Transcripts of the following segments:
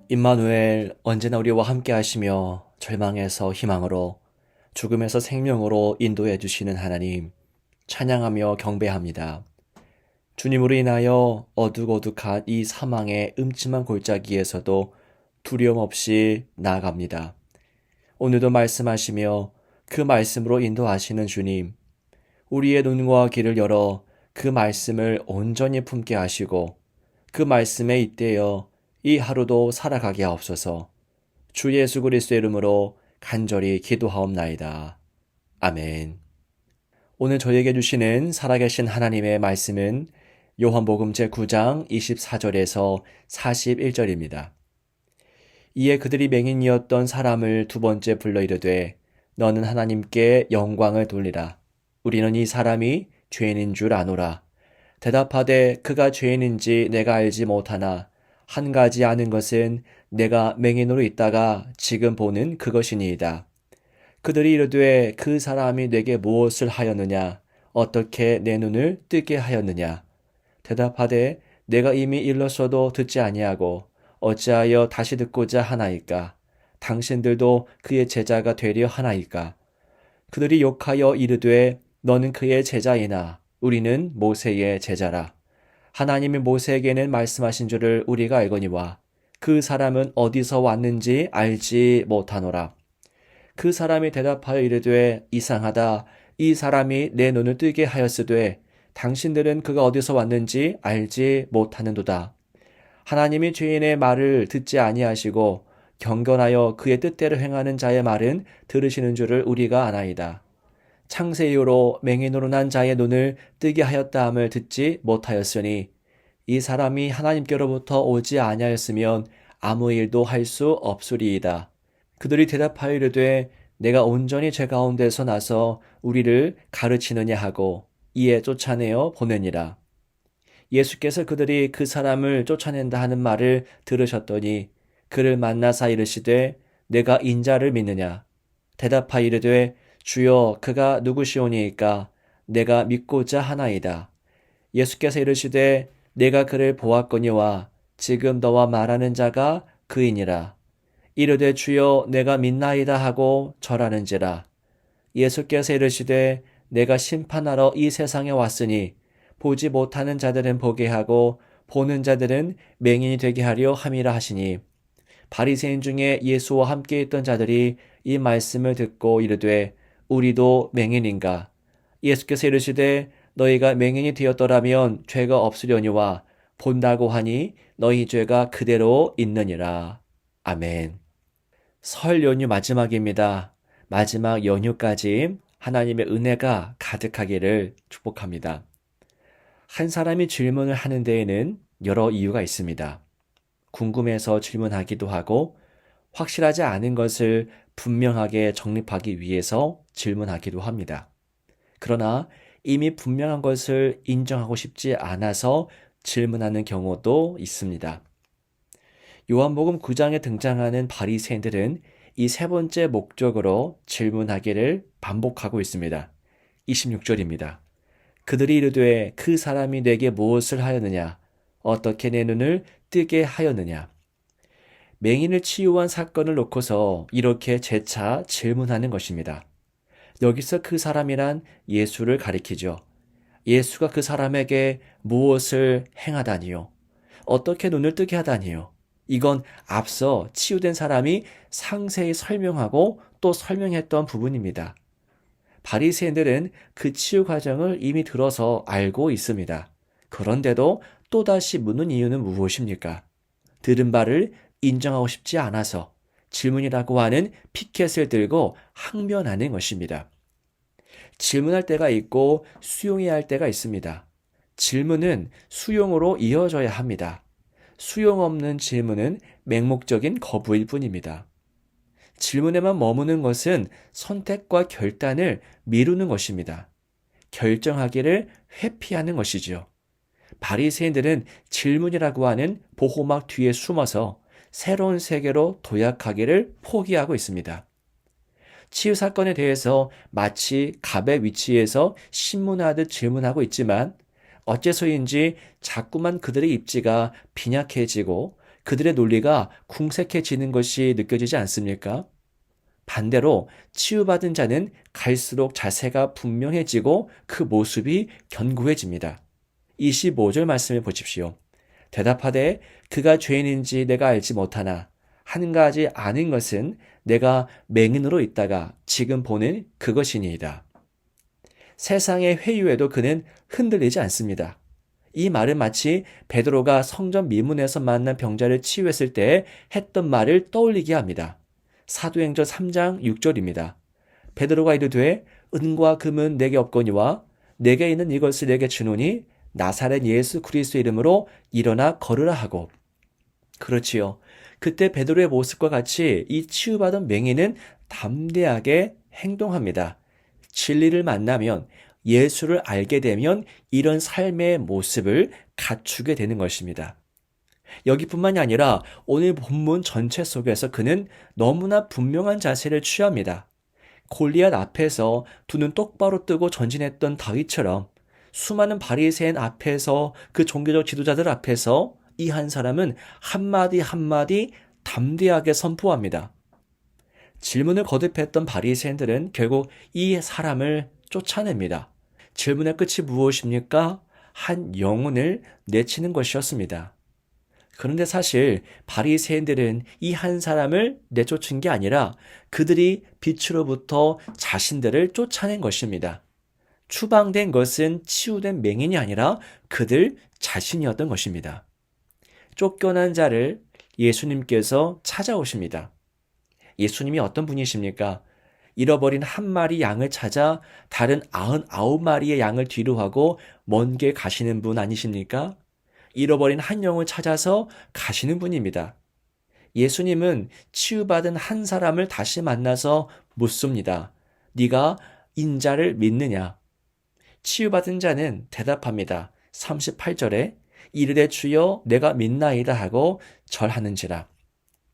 임마누엘, 언제나 우리와 함께 하시며 절망에서 희망으로, 죽음에서 생명으로 인도해 주시는 하나님, 찬양하며 경배합니다. 주님으로 인하여 어둑어둑한 이 사망의 음침한 골짜기에서도 두려움 없이 나아갑니다. 오늘도 말씀하시며 그 말씀으로 인도하시는 주님, 우리의 눈과 귀를 열어 그 말씀을 온전히 품게 하시고 그 말씀에 잇대어 이 하루도 살아가게 하옵소서. 주 예수 그리스도의 이름으로 간절히 기도하옵나이다. 아멘. 오늘 저에게 주시는 살아계신 하나님의 말씀은 요한복음 제9장 24절에서 41절입니다. 이에 그들이 맹인이었던 사람을 두 번째 불러 이르되 너는 하나님께 영광을 돌리라. 우리는 이 사람이 죄인인 줄 아노라. 대답하되 그가 죄인인지 내가 알지 못하나 한 가지 아는 것은 내가 맹인으로 있다가 지금 보는 그것이니이다. 그들이 이르되 그 사람이 내게 무엇을 하였느냐? 어떻게 내 눈을 뜨게 하였느냐? 대답하되 내가 이미 일렀어도 듣지 아니하고 어찌하여 다시 듣고자 하나이까? 당신들도 그의 제자가 되려 하나이까? 그들이 욕하여 이르되 너는 그의 제자이나 우리는 모세의 제자라. 하나님이 모세에게는 말씀하신 줄을 우리가 알거니와 그 사람은 어디서 왔는지 알지 못하노라. 그 사람이 대답하여 이르되 이상하다. 이 사람이 내 눈을 뜨게 하였으되 당신들은 그가 어디서 왔는지 알지 못하는도다. 하나님이 죄인의 말을 듣지 아니하시고 경건하여 그의 뜻대로 행하는 자의 말은 들으시는 줄을 우리가 아나이다. 창세 이후로 맹인으로 난 자의 눈을 뜨게 하였다함을 듣지 못하였으니 이 사람이 하나님께로부터 오지 아니하였으면 아무 일도 할 수 없으리이다. 그들이 대답하여 이르되 내가 온전히 죄 가운데서 나서 우리를 가르치느냐 하고 이에 쫓아내어 보내니라. 예수께서 그들이 그 사람을 쫓아낸다 하는 말을 들으셨더니 그를 만나사 이르시되 내가 인자를 믿느냐? 대답하여 이르되 주여 그가 누구시오니이까? 내가 믿고자 하나이다. 예수께서 이르시되 내가 그를 보았거니와 지금 너와 말하는 자가 그이니라. 이르되 주여 내가 믿나이다 하고 절하는지라. 예수께서 이르시되 내가 심판하러 이 세상에 왔으니 보지 못하는 자들은 보게 하고 보는 자들은 맹인이 되게 하려 함이라 하시니 바리새인 중에 예수와 함께 있던 자들이 이 말씀을 듣고 이르되 우리도 맹인인가? 예수께서 이르시되 너희가 맹인이 되었더라면 죄가 없으려니와 본다고 하니 너희 죄가 그대로 있느니라. 아멘. 설 연휴 마지막입니다. 마지막 연휴까지 하나님의 은혜가 가득하기를 축복합니다. 한 사람이 질문을 하는 데에는 여러 이유가 있습니다. 궁금해서 질문하기도 하고 확실하지 않은 것을 분명하게 정립하기 위해서 질문하기도 합니다. 그러나 이미 분명한 것을 인정하고 싶지 않아서 질문하는 경우도 있습니다. 요한복음 9장에 등장하는 바리새인들은 이 세 번째 목적으로 질문하기를 반복하고 있습니다. 26절입니다. 그들이 이르되 그 사람이 내게 무엇을 하였느냐? 어떻게 내 눈을 뜨게 하였느냐? 맹인을 치유한 사건을 놓고서 이렇게 재차 질문하는 것입니다. 여기서 그 사람이란 예수를 가리키죠. 예수가 그 사람에게 무엇을 행하다니요? 어떻게 눈을 뜨게 하다니요? 이건 앞서 치유된 사람이 상세히 설명하고 또 설명했던 부분입니다. 바리새인들은 그 치유 과정을 이미 들어서 알고 있습니다. 그런데도 또다시 묻는 이유는 무엇입니까? 들은 바를 인정하고 싶지 않아서 질문이라고 하는 피켓을 들고 항변하는 것입니다. 질문할 때가 있고 수용해야 할 때가 있습니다. 질문은 수용으로 이어져야 합니다. 수용 없는 질문은 맹목적인 거부일 뿐입니다. 질문에만 머무는 것은 선택과 결단을 미루는 것입니다. 결정하기를 회피하는 것이지요. 바리새인들은 질문이라고 하는 보호막 뒤에 숨어서 새로운 세계로 도약하기를 포기하고 있습니다. 치유 사건에 대해서 마치 갑의 위치에서 신문하듯 질문하고 있지만 어째서인지 자꾸만 그들의 입지가 빈약해지고 그들의 논리가 궁색해지는 것이 느껴지지 않습니까? 반대로 치유받은 자는 갈수록 자세가 분명해지고 그 모습이 견고해집니다. 25절 말씀을 보십시오. 대답하되 그가 죄인인지 내가 알지 못하나 한 가지 아는 것은 내가 맹인으로 있다가 지금 보는 그것이니이다. 세상의 회유에도 그는 흔들리지 않습니다. 이 말은 마치 베드로가 성전 미문에서 만난 병자를 치유했을 때 했던 말을 떠올리게 합니다. 사도행전 3장 6절입니다. 베드로가 이르되 은과 금은 내게 없거니와 내게 있는 이것을 내게 주노니 나사렛 예수 그리스도의 이름으로 일어나 걸으라 하고. 그렇지요. 그때 베드로의 모습과 같이 이 치유받은 맹인은 담대하게 행동합니다. 진리를 만나면, 예수를 알게 되면 이런 삶의 모습을 갖추게 되는 것입니다. 여기뿐만이 아니라 오늘 본문 전체 속에서 그는 너무나 분명한 자세를 취합니다. 골리앗 앞에서 두 눈 똑바로 뜨고 전진했던 다윗처럼 수많은 바리새인 앞에서 그 종교적 지도자들 앞에서 이 한 사람은 한마디 한마디 담대하게 선포합니다. 질문을 거듭했던 바리새인들은 결국 이 사람을 쫓아냅니다. 질문의 끝이 무엇입니까? 한 영혼을 내치는 것이었습니다. 그런데 사실 바리새인들은 이 한 사람을 내쫓은 게 아니라 그들이 빛으로부터 자신들을 쫓아낸 것입니다. 추방된 것은 치유된 맹인이 아니라 그들 자신이었던 것입니다. 쫓겨난 자를 예수님께서 찾아오십니다. 예수님이 어떤 분이십니까? 잃어버린 한 마리 양을 찾아 다른 99마리의 양을 뒤로 하고 먼 길 가시는 분 아니십니까? 잃어버린 한 영을 찾아서 가시는 분입니다. 예수님은 치유받은 한 사람을 다시 만나서 묻습니다. 네가 인자를 믿느냐? 치유받은 자는 대답합니다. 38절에 이르되 주여 내가 믿나이다 하고 절하는지라.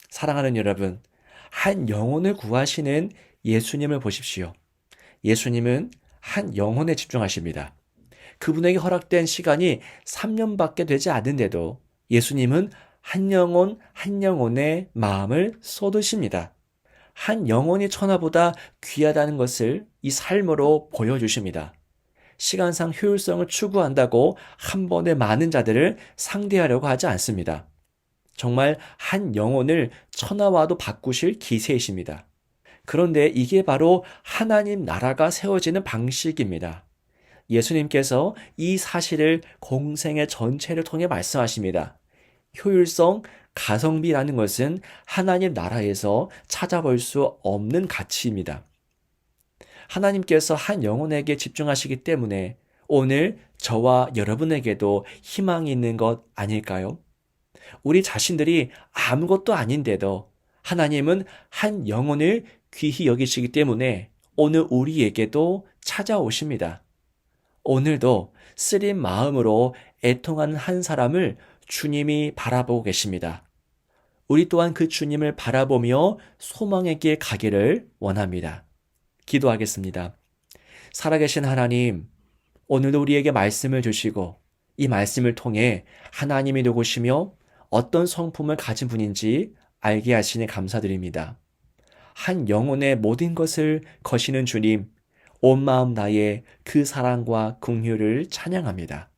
사랑하는 여러분, 한 영혼을 구하시는 예수님을 보십시오. 예수님은 한 영혼에 집중하십니다. 그분에게 허락된 시간이 3년밖에 되지 않는데도 예수님은 한 영혼 한 영혼의 마음을 쏟으십니다. 한 영혼이 천하보다 귀하다는 것을 이 삶으로 보여주십니다. 시간상 효율성을 추구한다고 한 번에 많은 자들을 상대하려고 하지 않습니다. 정말 한 영혼을 천하와도 바꾸실 기세이십니다. 그런데 이게 바로 하나님 나라가 세워지는 방식입니다. 예수님께서 이 사실을 공생의 전체를 통해 말씀하십니다. 효율성, 가성비라는 것은 하나님 나라에서 찾아볼 수 없는 가치입니다. 하나님께서 한 영혼에게 집중하시기 때문에 오늘 저와 여러분에게도 희망이 있는 것 아닐까요? 우리 자신들이 아무것도 아닌데도 하나님은 한 영혼을 귀히 여기시기 때문에 오늘 우리에게도 찾아오십니다. 오늘도 쓰린 마음으로 애통하는 한 사람을 주님이 바라보고 계십니다. 우리 또한 그 주님을 바라보며 소망의 길 가기를 원합니다. 기도하겠습니다. 살아계신 하나님, 오늘도 우리에게 말씀을 주시고 이 말씀을 통해 하나님이 누구시며 어떤 성품을 가진 분인지 알게 하시니 감사드립니다. 한 영혼의 모든 것을 거시는 주님, 온 마음 다해 그 사랑과 긍휼을 찬양합니다.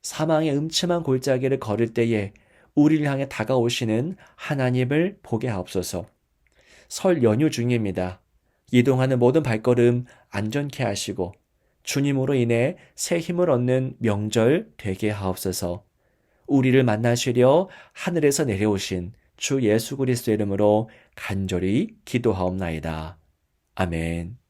사망의 음침한 골짜기를 걸을 때에 우리를 향해 다가오시는 하나님을 보게 하옵소서. 설 연휴 중입니다. 이동하는 모든 발걸음 안전케 하시고 주님으로 인해 새 힘을 얻는 명절 되게 하옵소서. 우리를 만나시려 하늘에서 내려오신 주 예수 그리스도의 이름으로 간절히 기도하옵나이다. 아멘.